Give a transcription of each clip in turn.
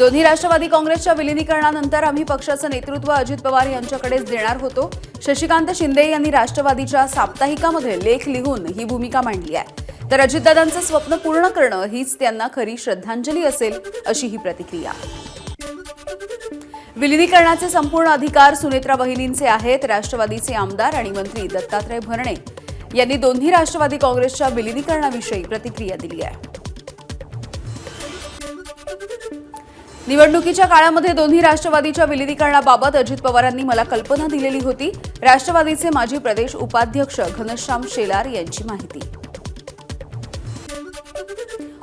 दोन्ही राष्ट्रवादी काँग्रेसच्या विलीनीकरणानंतर आम्ही पक्षाचं नेतृत्व अजित पवार यांच्याकडेच देणार होतो. शशिकांत शिंदे यांनी राष्ट्रवादीच्या साप्ताहिकामध्ये लेख लिहून ही भूमिका मांडली आहे. तर अजितदादांचं स्वप्न पूर्ण करणं हीच त्यांना खरी श्रद्धांजली असेल, अशी ही प्रतिक्रिया. विलीनीकरणाचे संपूर्ण अधिकार सुनेत्रा वहिनींचे आहेत. राष्ट्रवादीचे आमदार आणि मंत्री दत्तात्रय भरणे यांनी दोन्ही राष्ट्रवादी काँग्रेसच्या विलीनीकरणाविषयी प्रतिक्रिया दिली आहे. निवडणुकीच्या काळामध्ये दोन्ही राष्ट्रवादीच्या विलीनीकरणाबाबत अजित पवारांनी मला कल्पना दिलेली होती. राष्ट्रवादीचे माजी प्रदेश उपाध्यक्ष घनश्याम शेलार यांची माहिती.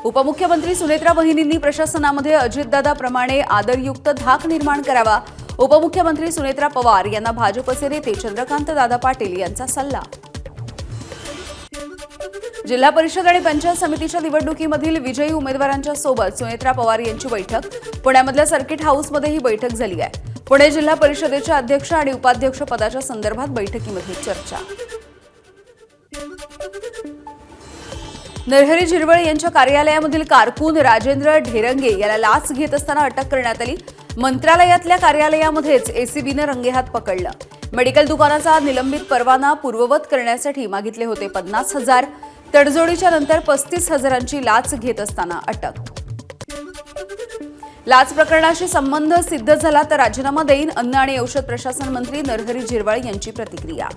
उपमुख्यमंत्री सुनेत्रा वहिनींनी प्रशासनामध्ये अजितदादाप्रमाणे आदरयुक्त धाक निर्माण करावा. उपमुख्यमंत्री सुनेत्रा पवार यांना भाजपचे नेते चंद्रकांत दादा पाटील यांचा सल्ला. जिल्हा परिषद आणि पंचायत समितीच्या निवडणुकीमधील विजयी उमेदवारांच्या सोबत सुनेत्रा पवार यांची बैठक. पुण्यामधल्या सर्किट हाऊसमध्ये ही बैठक झाली आहे. पुणे जिल्हा परिषदेच्या अध्यक्ष आणि उपाध्यक्ष पदाच्या संदर्भात बैठकीमध्ये चर्चा. नरहरी झिरवळ यांच्या कार्यालयामधील कारकून राजेंद्र ढेरंगे याला लाच घेत असताना अटक करण्यात आली. मंत्रालयातल्या कार्यालयामध्येच एसीबीनं रंगेहात पकडलं. मेडिकल दुकानाचा निलंबित परवाना पूर्ववत करण्यासाठी मागितले होते 50,000. तडजोडीच्या नंतर 35,000ची लाच घेत असताना अटक. लाच प्रकरणाशी संबंध सिद्ध झाला तर राजीनामा देईन, अन्न आणि औषध प्रशासन मंत्री नरहरी झिरवळ यांची प्रतिक्रिया.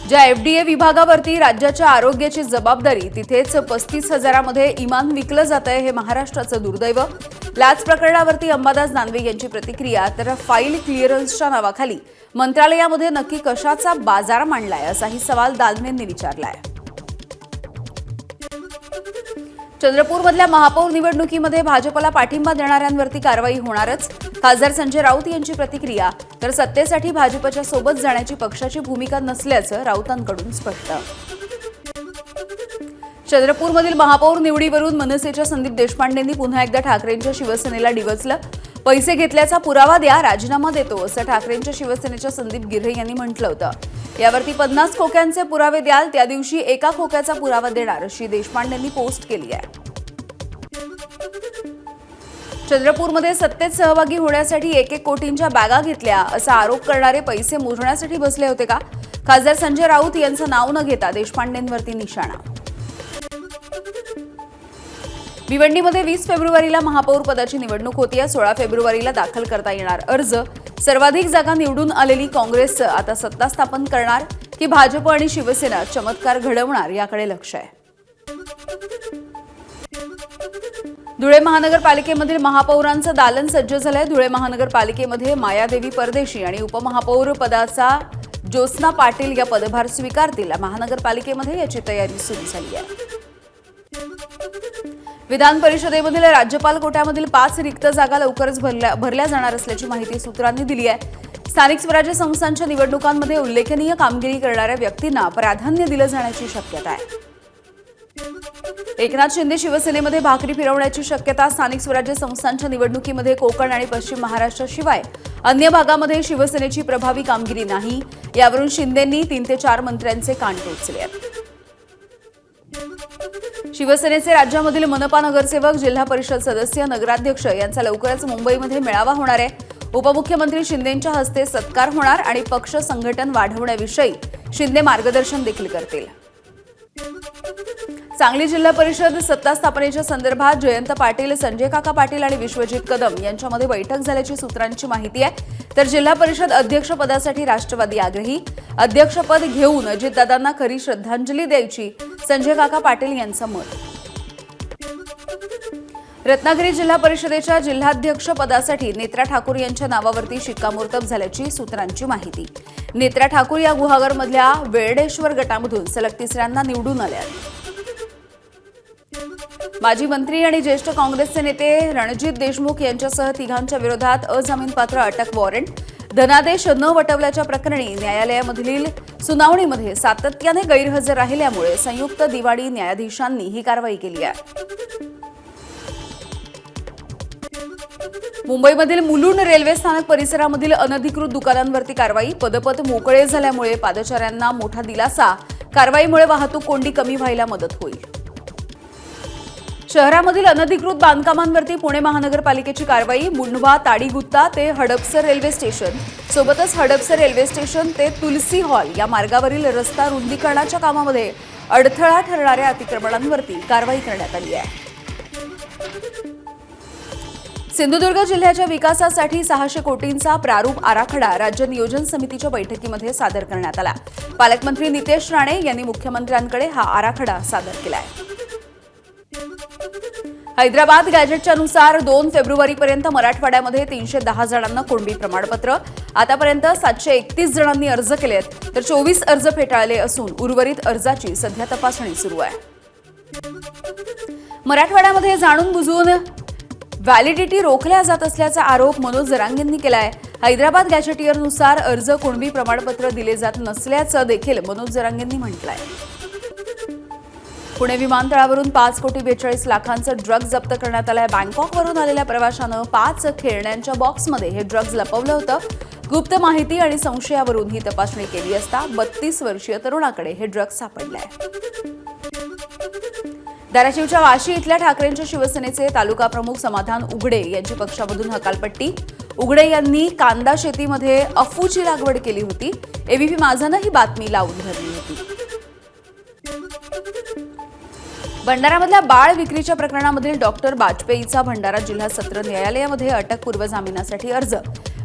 ज्या एफडीए विभागावरती राज्याच्या आरोग्याची जबाबदारी तिथेच 35,000मध्ये इमान विकलं जातंय, हे महाराष्ट्राचं दुर्दैव. लाच प्रकरणावरती अंबादास दानवे यांची प्रतिक्रिया. तर फाईल क्लिअरन्सच्या नावाखाली मंत्रालयामध्ये नक्की कशाचा बाजार मांडलाय, असाही सवाल दानवेंनी विचारलाय. चंद्रपूरमधल्या महापौर निवडणुकीमध्ये भाजपला पाठिंबा देणाऱ्यांवरती कारवाई होणारच. खासदार संजय राऊत यांची प्रतिक्रिया. तर सत्तेसाठी भाजपच्या सोबत जाण्याची पक्षाची भूमिका नसल्याचं राऊतांकडून स्पष्ट. चंद्रपूरमधील महापौर निवडीवरून मनसेच्या संदीप देशपांडेंनी पुन्हा एकदा ठाकरेंच्या शिवसेनेला डिवचलं. पैसे घेतल्याचा पुरावा द्या, राजीनामा देतो, असं ठाकरेंच्या शिवसेनेच्या संदीप गिऱ्हे यांनी म्हटलं होतं. यावरती 50 खोक्यांचे पुरावे द्याल, त्या दिवशी एका खोक्याचा पुरावा देणार, अशी देशपांडेंनी पोस्ट केली आहे. चंद्रपूरमध्ये सत्तेत सहभागी होण्यासाठी 1-1 कोटींच्या बॅगा घेतल्या असा आरोप करणारे पैसे मोजण्यासाठी बसले होते का? खासदार संजय राऊत यांचं नाव न घेता देशपांडेंवरती निशाणा. भिवंडीमध्ये 20 फेब्रुवारीला महापौर पदाची निवडणूक होतीये. 16 फेब्रुवारीला दाखल करता येणार अर्ज. सर्वाधिक जागा निवडून आलेली काँग्रेस आता सत्ता स्थापन करणार की भाजप आणि शिवसेना चमत्कार घडवणार, याकडे लक्ष आहे. धुळे महानगरपालिकेमधील महापौरांचं दालन सज्ज झालंय. धुळे महानगरपालिकेमध्ये मायादेवी परदेशी आणि उपमहापौर पदाचा ज्योत्स्ना पाटील या पदभार स्वीकारतील. महानगरपालिकेमध्ये याची तयारी सुरू झाली आहे. विधान परिषदेमधील राज्यपाल कोट्यामधील 5 रिक्त जागा लवकरच भरल्या जाणार असल्याची माहिती सूत्रांनी दिली आहे. स्थानिक स्वराज्य संस्थांच्या निवडणुकांमध्ये उल्लेखनीय कामगिरी करणाऱ्या व्यक्तींना प्राधान्य दिलं जाण्याची शक्यता आहे. एकनाथ शिंदे शिवसेनेमध्ये भाकरी फिरवण्याची शक्यता. स्थानिक स्वराज्य संस्थांच्या निवडणुकीमध्ये कोकण आणि पश्चिम महाराष्ट्राशिवाय अन्य भागामध्ये शिवसेनेची प्रभावी कामगिरी नाही. यावरून शिंदेंनी 3 ते 4 मंत्र्यांचे कान टोचले आहेत. शिवसेनेचे राज्यामधील मनपा नगरसेवक, जिल्हा परिषद सदस्य, नगराध्यक्ष यांचा लवकरच मुंबईमध्ये मेळावा होणार आहे. उपमुख्यमंत्री शिंदेंच्या हस्ते सत्कार होणार आणि पक्ष संघटन वाढवण्याविषयी शिंदे मार्गदर्शन देखील करतील. सांगली जिल्हा परिषद सत्ता स्थापनेच्या संदर्भात जयंत पाटील, संजय काका पाटील आणि विश्वजित कदम यांच्यामध्ये बैठक झाल्याची सूत्रांची माहिती आहे. तर जिल्हा परिषद अध्यक्षपदासाठी राष्ट्रवादी आग्रही. अध्यक्षपद घेऊन अजितदादांना खरी श्रद्धांजली द्यायची, संजय काका पाटील यांचं मत. रत्नागिरी जिल्हा परिषदेच्या जिल्हाध्यक्षपदासाठी नेत्रा ठाकूर यांच्या नावावरती शिक्कामोर्तब झाल्याची सूत्रांची माहिती. नेत्रा ठाकूर या गुहागरमधल्या वेळडेश्वर गटामधून सलग 3ऱ्यांदा निवडून आल्या. माजी मंत्री आणि ज्येष्ठ काँग्रेसचे नेते रणजित देशमुख यांच्यासह 3घांच्या विरोधात अजामीनपात्र अटक वॉरंट. धनादेश न वटवल्याच्या प्रकरणी न्यायालयामधील सुनावणीमध्ये सातत्याने गैरहजर राहिल्यामुळे संयुक्त दिवाणी न्यायाधीशांनी ही कारवाई केली आहे. मुंबईमधील मुलुंड रेल्वे स्थानक परिसरामधील अनधिकृत दुकानांवरती कारवाई. पदपथ मोकळे झाल्यामुळे पादचाऱ्यांना मोठा दिलासा. कारवाईमुळे वाहतूक कोंडी कमी व्हायला मदत होईल. शहरामधील अनधिकृत बांधकामांवरती पुणे महानगरपालिकेची कारवाई. मुंढवा ताडीगुत्ता ते हडपसर रेल्वे स्टेशन, सोबतच हडपसर रेल्वे स्टेशन ते तुलसी हॉल या मार्गावरील रस्ता रुंदीकरणाच्या कामामध्ये अडथळा ठरणाऱ्या अतिक्रमणांवरती कारवाई करण्यात आली आहे. सिंधुदुर्ग जिल्ह्याच्या विकासासाठी 600 कोटींचा प्रारूप आराखडा राज्य नियोजन समितीच्या बैठकीमध्ये सादर करण्यात आला. पालकमंत्री नितेश राणे यांनी मुख्यमंत्र्यांकडे हा आराखडा सादर केला आहे. हैदराबाद गॅजेटच्या नुसार 2 फेब्रुवारीपर्यंत मराठवाड्यामध्ये 310 जणांना कुणबी प्रमाणपत्र. आतापर्यंत 731 जणांनी अर्ज केलेत, तर 24 अर्ज फेटाळले असून उर्वरित अर्जाची सध्या तपासणी सुरू आहे. मराठवाड्यामध्ये जाणून बुजून व्हॅलिडिटी रोखल्या जात असल्याचा आरोप मनोज जरांगेंनी केलाय. हैदराबाद गॅजेटियरनुसार अर्ज कुणबी प्रमाणपत्र दिले जात नसल्याचं देखील मनोज जरांगेंनी म्हटलंय. पुणे विमानतळावरून 5,42,00,000 ड्रग्ज जप्त करण्यात आलाय. बँकॉकवरून आलेल्या प्रवाशानं 5 खेळण्यांच्या बॉक्समध्ये हे ड्रग्ज लपवलं होतं. गुप्त माहिती आणि संशयावरून ही तपासणी केली असता 32 वर्षीय तरुणाकडे हे ड्रग्ज सापडले आहे. धाराशिवच्या वाशी इथल्या ठाकरेंच्या शिवसेनेचे तालुका प्रमुख समाधान उघडे यांची पक्षामधून हकालपट्टी. उघडे यांनी कांदा शेतीमध्ये अफूची लागवड केली होती. एबीपी माझानं ही बातमी लावून धरली होती. भंडाऱ्यामधल्या बाळ विक्रीच्या प्रकरणामधील डॉक्टर बाजपेयीचा भंडारा जिल्हा सत्र न्यायालयामध्ये अटकपूर्व जामिनासाठी अर्ज.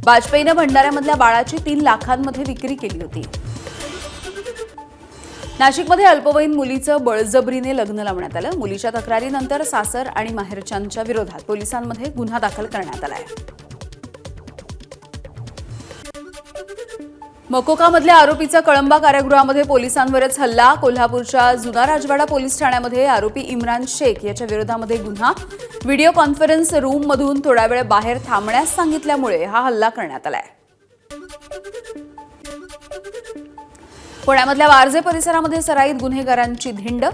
बाजपेयीनं भंडाऱ्यामधल्या बाळाची 3 लाखांमध्ये विक्री केली होती. नाशिकमध्ये अल्पवयीन मुलीचं बळजबरीने लग्न लावण्यात आलं. मुलीच्या तक्रारीनंतर सासर आणि माहेरच्यांच्या विरोधात पोलिसांमध्ये गुन्हा दाखल करण्यात आलाय. मकोकामधल्या आरोपीचा कळंबा कारागृहामध्ये पोलिसांवरच हल्ला. कोल्हापूरच्या जुना राजवाडा पोलीस ठाण्यामध्ये आरोपी इम्रान शेख याच्या विरोधामध्ये गुन्हा. व्हिडिओ कॉन्फरन्स रूममधून थोडा वेळ बाहेर थांबण्यास सांगितल्यामुळे हा हल्ला करण्यात आलाय. पुण्यामधल्या वारजे परिसरामध्ये सराईत गुन्हेगारांची धिंड.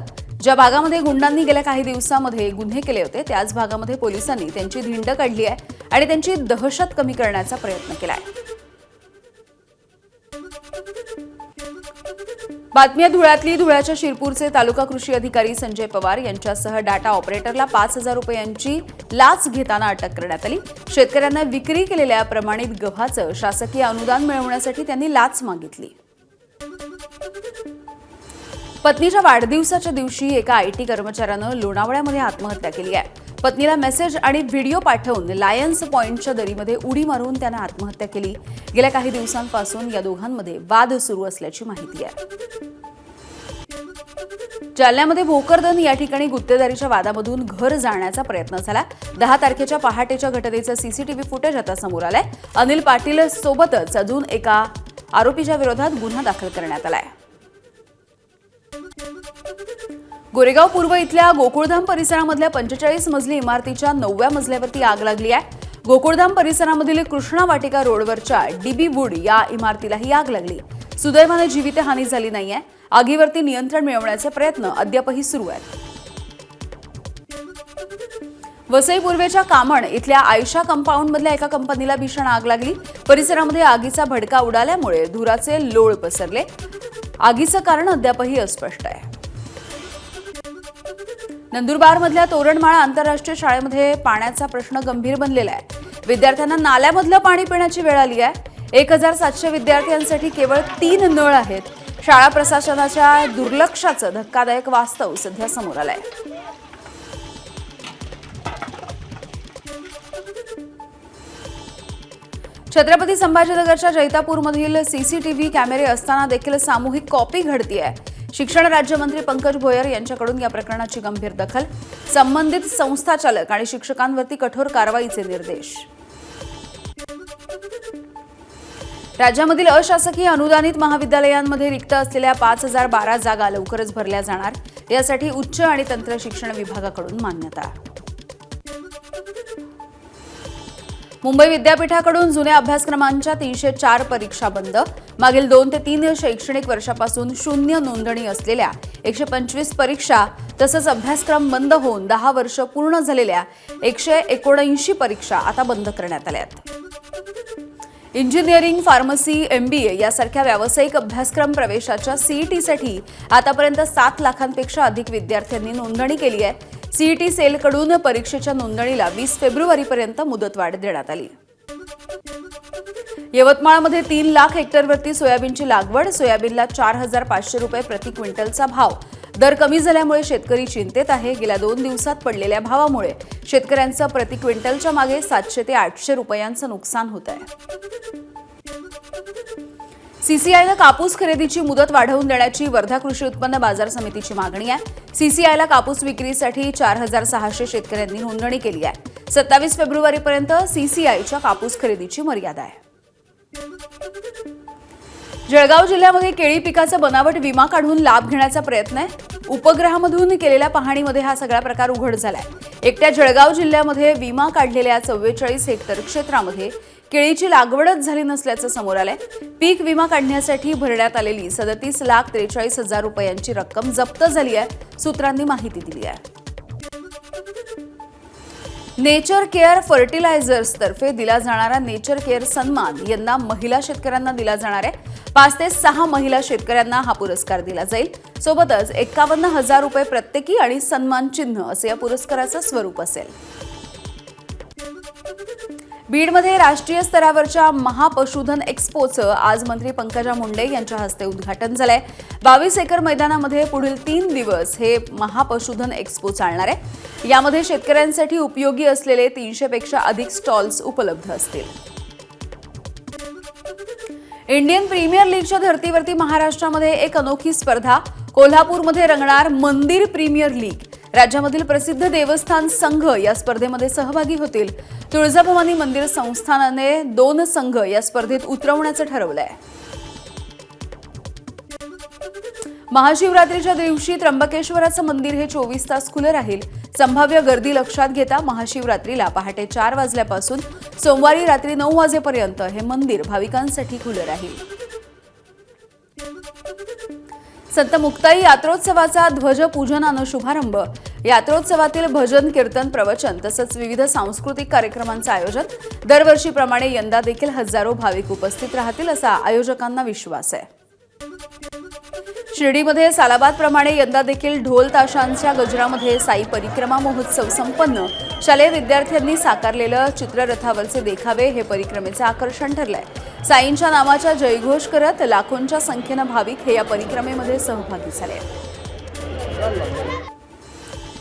ज्या भागामध्ये गुंडांनी गेल्या काही दिवसांमध्ये गुन्हे केले होते त्याच भागामध्ये पोलिसांनी त्यांची धिंड काढली आहे आणि त्यांची दहशत कमी करण्याचा प्रयत्न केलाय. बातमी धुळ्यातली. धुळ्याच्या शिरपूरचे तालुका कृषी अधिकारी संजय पवार यांच्यासह डाटा ऑपरेटरला 5,000 रुपयांची लाच घेताना अटक करण्यात आली. शेतकऱ्यांना विक्री केलेल्या प्रमाणित गव्हाचं शासकीय अनुदान मिळवण्यासाठी त्यांनी लाच मागितली. पत्नीच्या वाढदिवसाच्या दिवशी एका आयटी कर्मचाऱ्यानं लोणावळ्यामध्ये आत्महत्या केली आहे. पत्नीला मेसेज आणि व्हिडिओ पाठवून लायन्स पॉइंटच्या दरीमध्ये उडी मारून त्यानं आत्महत्या केली. गेल्या काही दिवसांपासून या दोघांमध्ये वाद सुरू असल्याची माहिती आहे. जालन्यामध्ये भोकरदन या ठिकाणी गुत्तेदारीच्या वादामधून घर जाळण्याचा प्रयत्न झाला. 10 तारखेच्या पहाटेच्या घटनेचं सीसीटीव्ही फुटेज आता समोर आलंय. अनिल पाटील सोबतच अजून एका आरोपीच्या विरोधात गुन्हा दाखल करण्यात आलाय. गोरेगाव पूर्व इथल्या गोकुळधाम परिसरामधल्या 45 मजली इमारतीच्या 9व्या मजल्यावरती आग लागली आहे. गोकुळधाम परिसरामधील कृष्णा वाटिका रोडवरच्या डीबी वूड या इमारतीला ही आग लागली. सुदैवाने जीवितहानी झाली नाहीये. आगीवरती नियंत्रण मिळवण्याचे प्रयत्न अद्यापही सुरू आहेत. वसई पूर्वेच्या कामण इथल्या आयशा कंपाऊंडमधल्या एका कंपनीला भीषण आग लागली. परिसरामध्ये आगीचा भडका उडाल्यामुळे धुराचे लोळ पसरले. आगीचं कारण अद्यापही अस्पष्ट आहे. नंदुरबारमधल्या तोरणमाळ आंतरराष्ट्रीय शाळेमध्ये पाण्याचा प्रश्न गंभीर बनलेला आहे. विद्यार्थ्यांना नाल्यामधलं पाणी पिण्याची वेळ आली आहे. 1,700 विद्यार्थ्यांसाठी केवळ 3 नळ आहेत. शाळा प्रशासनाच्या दुर्लक्षाचं धक्कादायक वास्तव सध्या समोर आलंय. छत्रपती संभाजीनगरच्या जैतापूरमधील सीसीटीव्ही कॅमेरे असताना देखील सामूहिक कॉपी घडतीये. शिक्षण राज्यमंत्री पंकज भोयर यांच्याकडून या प्रकरणाची गंभीर दखल. संबंधित संस्थाचालक आणि शिक्षकांवरती कठोर कारवाईचे निर्देश. राज्यामधील अशासकीय अनुदानित महाविद्यालयांमध्ये रिक्त असलेल्या 5,012 जागा लवकरच भरल्या जाणार. यासाठी उच्च आणि तंत्र शिक्षण विभागाकडून मान्यता. मुंबई विद्यापीठाकडून जुन्या अभ्यासक्रमांच्या 304 परीक्षा बंद. मागील 2 ते 3 शैक्षणिक वर्षापासून शून्य नोंदणी असलेल्या 125 परीक्षा तसंच अभ्यासक्रम बंद होऊन 10 वर्ष पूर्ण झालेल्या 179 परीक्षा आता बंद करण्यात आल्या आहेत. इंजिनिअरिंग, फार्मसी, MBA यासारख्या व्यावसायिक अभ्यासक्रम प्रवेशाच्या CETसाठी आतापर्यंत 7 लाखांपेक्षा अधिक विद्यार्थ्यांनी नोंदणी केली आहे. CET सेलकडून परीक्षेच्या नोंदणीला 20 फेब्रुवारीपर्यंत मुदतवाढ देण्यात आली. यवतमाळमध्ये 3 लाख हेक्टरवरती सोयाबीनची लागवड. सोयाबीनला 4,500 रुपये प्रति क्विंटलचा भाव. दर कमी झाल्यामुळे शेतकरी चिंतेत आहे. गेल्या 2 दिवसात पडलेल्या भावामुळे शेतकऱ्यांचं प्रति क्विंटलच्या मागे 700 ते 800 रुपयांचं नुकसान होत आहे. CCIनं कापूस खरेदीची मुदत वाढवून देण्याची वर्धा कृषी उत्पन्न बाजार समितीची मागणी आहे. CCIला कापूस विक्रीसाठी 4,600 शेतकऱ्यांनी नोंदणी केली आहे. 27 फेब्रुवारीपर्यंत CCIच्या कापूस खरेदीची मर्यादा आहे. जळगाव जिल्ह्यामध्ये केळी पिकाचा बनावट विमा काढून लाभ घेण्याचा प्रयत्न आहे. उपग्रहामधून केलेल्या पाहणीमध्ये हा सगळा प्रकार उघड झालाय. एकट्या जळगाव जिल्ह्यामध्ये विमा काढलेल्या 44 हेक्टर क्षेत्रामध्ये केळीची लागवडच झाली नसल्याचं समोर आलंय. पीक विमा काढण्यासाठी भरण्यात आलेली 37,43,000 रुपयांची रक्कम जप्त झाली आहे, सूत्रांनी माहिती दिली आहे. नेचर केअर फर्टिलायझर्स तर्फे दिला जाणारा नेचर केअर सन्मान यंदा महिला शेतकऱ्यांना दिला जाणार आहे. 5 ते 6 महिला शेतकऱ्यांना हा पुरस्कार दिला जाईल. सोबतच 51,000 रुपये प्रत्येकी आणि सन्मान चिन्ह असे या पुरस्काराचं स्वरूप असेल. बीडमध्ये राष्ट्रीय स्तरावरच्या महापशुधन एक्स्पोचं आज मंत्री पंकजा मुंडे यांच्या हस्ते उद्घाटन झालंय. 22 एकर मैदानामध्ये पुढील 3 दिवस हे महापशुधन एक्स्पो चालणार आहे. यामध्ये शेतकऱ्यांसाठी उपयोगी असलेले 300 पेक्षा अधिक स्टॉल्स उपलब्ध असतील. इंडियन प्रीमियर लीगच्या धर्तीवरती महाराष्ट्रामध्ये एक अनोखी स्पर्धा. कोल्हापूरमध्ये रंगणार मंदिर प्रीमियर लीग. राज्यामधील प्रसिद्ध देवस्थान संघ या स्पर्धेमध्ये सहभागी होतील. तुळजाभवानी मंदिर संस्थानाने 2 संघ या स्पर्धेत उतरवण्याचं ठरवलंय. महाशिवरात्रीच्या दिवशी त्र्यंबकेश्वराचं मंदिर हे 24 तास खुलं राहील. संभाव्य गर्दी लक्षात घेता महाशिवरात्रीला पहाटे 4 वाजल्यापासून सोमवारी रात्री 9 वाजेपर्यंत हे मंदिर भाविकांसाठी खुलं राहील. संत मुक्ताई यात्रोत्सवाचा ध्वजपूजनानं शुभारंभ. यात्रोत्सवातील भजन, कीर्तन, प्रवचन तसंच विविध सांस्कृतिक कार्यक्रमांचं आयोजन. दरवर्षीप्रमाणे यंदा देखील हजारो भाविक उपस्थित राहतील असा आयोजकांना विश्वास आहे. शिर्डीमध्ये सालाबादप्रमाणे यंदा देखील ढोल ताशांच्या गजरामध्ये साई परिक्रमा महोत्सव संपन्न. शालेय विद्यार्थ्यांनी साकारलेलं चित्ररथावरचे देखावे हे परिक्रमेचं आकर्षण ठरलंय. साईंच्या नामाचा जयघोष करत लाखोंच्या संख्येनं भाविक हे या परिक्रमेमध्ये सहभागी झाले.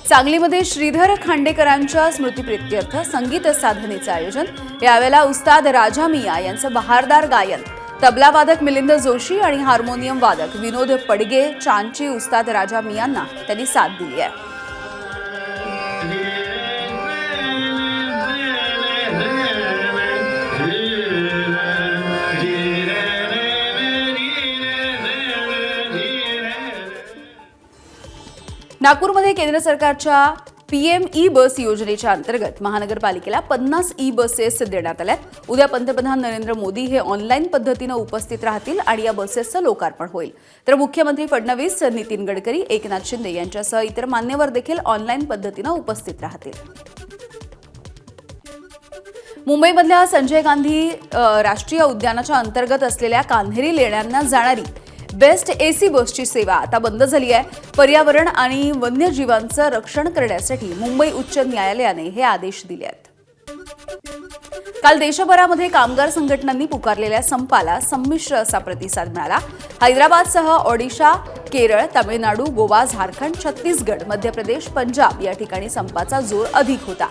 सांगलीमध्ये श्रीधर खांडेकरांच्या स्मृतिप्रित्यर्थ संगीत साधनेचं आयोजन. यावेळेला उस्ताद राजा मिया यांचं बहारदार गायन. तबलावादक मिलिंद जोशी आणि हार्मोनियम वादक विनोद पडगे चांची उस्ताद राजा मियांना त्यांनी साथ दिली आहे. नागपूरमध्ये केंद्र सरकारच्या PM ई-बस योजनेच्या अंतर्गत महानगरपालिकेला 50 ई-बसेस देण्यात आल्या. उद्या पंतप्रधान नरेंद्र मोदी हे ऑनलाईन पद्धतीनं उपस्थित राहतील आणि या बसेसचं लोकार्पण होईल. तर मुख्यमंत्री फडणवीस, नितीन गडकरी, एकनाथ शिंदे यांच्यासह इतर मान्यवर देखील ऑनलाईन पद्धतीनं उपस्थित राहतील. मुंबईमधल्या संजय गांधी राष्ट्रीय उद्यानाच्या अंतर्गत असलेल्या कान्हेरी लेण्यांना जाणारी बेस्ट AC बसची सेवा आता बंद झाली आहे. पर्यावरण आणि वन्यजीवांचं रक्षण करण्यासाठी मुंबई उच्च न्यायालयाने हे आदेश दिले आहेत. काल देशभरामध्ये कामगार संघटनांनी पुकारलेल्या संपाला संमिश्र असा प्रतिसाद मिळाला. हैदराबादसह ओडिशा, केरळ, तामिळनाडू, गोवा, झारखंड, छत्तीसगड, मध्य प्रदेश, पंजाब या ठिकाणी संपाचा जोर अधिक होता.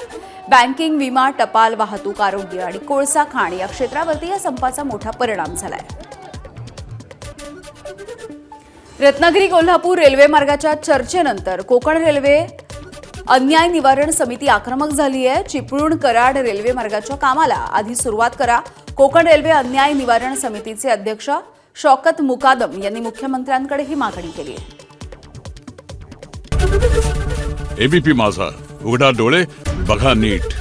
बँकिंग, विमा, टपाल, वाहतूक, आरोग्य आणि कोळसा खाण या क्षेत्रावरती या संपाचा मोठा परिणाम झालाय. रत्नागिरी कोल्हापूर रेल्वे मार्गाच्या चर्चेनंतर कोकण रेल्वे अन्याय निवारण समिती आक्रमक झाली आहे. चिपळूण कराड रेल्वे मार्गाच्या कामाला आधी सुरुवात करा. कोकण रेल्वे अन्याय निवारण समितीचे अध्यक्ष शौकत मुकादम यांनी मुख्यमंत्र्यांकडे ही मागणी केली आहे. ABP माझा, उघडा डोळे बघा नीट.